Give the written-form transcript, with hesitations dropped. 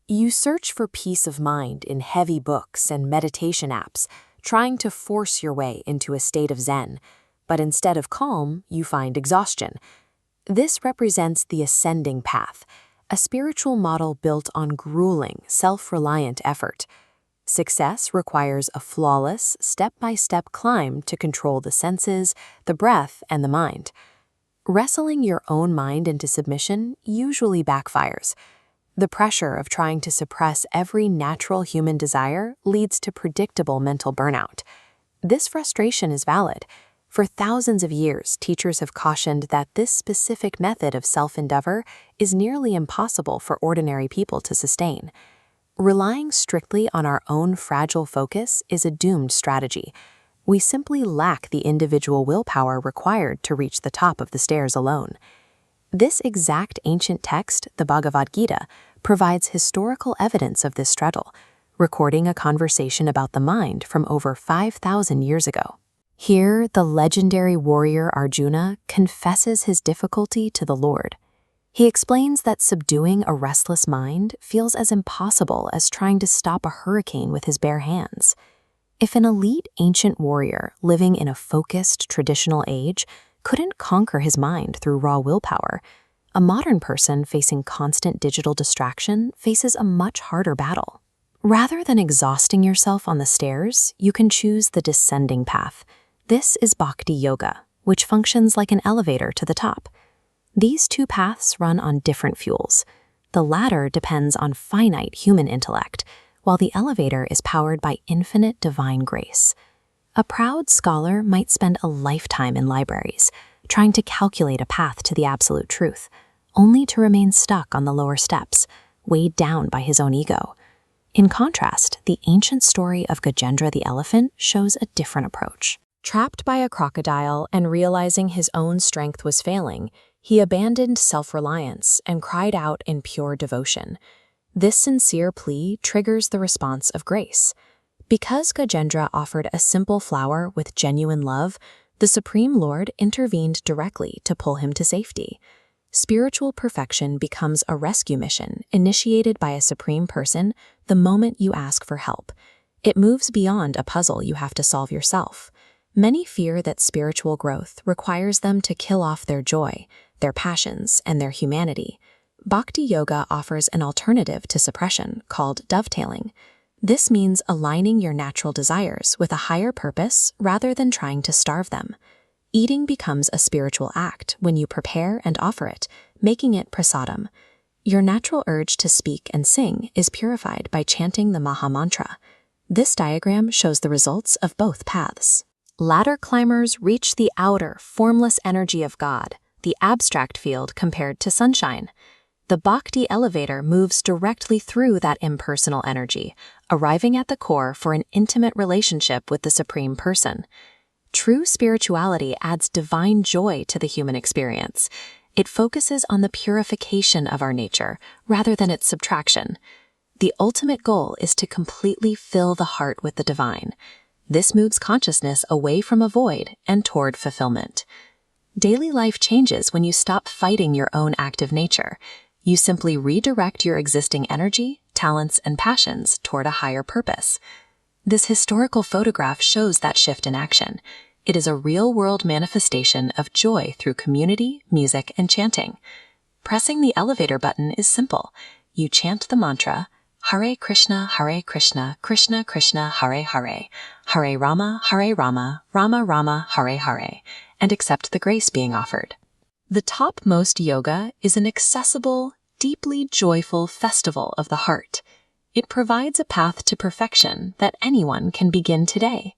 You search for peace of mind in heavy books and meditation apps, trying to force your way into a state of Zen, but instead of calm, you find exhaustion. This represents the ascending path, a spiritual model built on grueling, self-reliant effort. Success requires a flawless, step-by-step climb to control the senses, the breath, and the mind. Wrestling your own mind into submission usually backfires. The pressure of trying to suppress every natural human desire leads to predictable mental burnout. This frustration is valid. For thousands of years, teachers have cautioned that this specific method of self-endeavor is nearly impossible for ordinary people to sustain. Relying strictly on our own fragile focus is a doomed strategy. We simply lack the individual willpower required to reach the top of the stairs alone. This exact ancient text, the Bhagavad Gita, provides historical evidence of this struggle, recording a conversation about the mind from over 5,000 years ago. Here, the legendary warrior Arjuna confesses his difficulty to the Lord. He explains that subduing a restless mind feels as impossible as trying to stop a hurricane with his bare hands. If an elite ancient warrior living in a focused traditional age couldn't conquer his mind through raw willpower, a modern person facing constant digital distraction faces a much harder battle. Rather than exhausting yourself on the stairs, you can choose the descending path. This is Bhakti Yoga, which functions like an elevator to the top. These two paths run on different fuels. The latter depends on finite human intellect, while the elevator is powered by infinite divine grace. A proud scholar might spend a lifetime in libraries, trying to calculate a path to the absolute truth, only to remain stuck on the lower steps, weighed down by his own ego. In contrast, the ancient story of Gajendra the elephant shows a different approach. Trapped by a crocodile and realizing his own strength was failing, he abandoned self-reliance and cried out in pure devotion. This sincere plea triggers the response of grace. Because Gajendra offered a simple flower with genuine love, the Supreme Lord intervened directly to pull him to safety. Spiritual perfection becomes a rescue mission initiated by a supreme person the moment you ask for help. It moves beyond a puzzle you have to solve yourself. Many fear that spiritual growth requires them to kill off their joy, their passions, and their humanity. Bhakti Yoga offers an alternative to suppression called dovetailing. This means aligning your natural desires with a higher purpose rather than trying to starve them. Eating becomes a spiritual act when you prepare and offer it, making it prasadam. Your natural urge to speak and sing is purified by chanting the Maha Mantra. This diagram shows the results of both paths. Ladder climbers reach the outer, formless energy of God, the abstract field compared to sunshine. The Bhakti elevator moves directly through that impersonal energy, arriving at the core for an intimate relationship with the Supreme Person. True spirituality adds divine joy to the human experience. It focuses on the purification of our nature rather than its subtraction. The ultimate goal is to completely fill the heart with the divine. This moves consciousness away from a void and toward fulfillment. Daily life changes when you stop fighting your own active nature. You simply redirect your existing energy, talents, and passions toward a higher purpose. This historical photograph shows that shift in action. It is a real-world manifestation of joy through community, music, and chanting. Pressing the elevator button is simple. You chant the mantra, Hare Krishna, Krishna Krishna, Hare Hare, Hare Rama, Rama Rama, Hare Hare, and accept the grace being offered. The Topmost Yoga is an accessible, deeply joyful festival of the heart. It provides a path to perfection that anyone can begin today.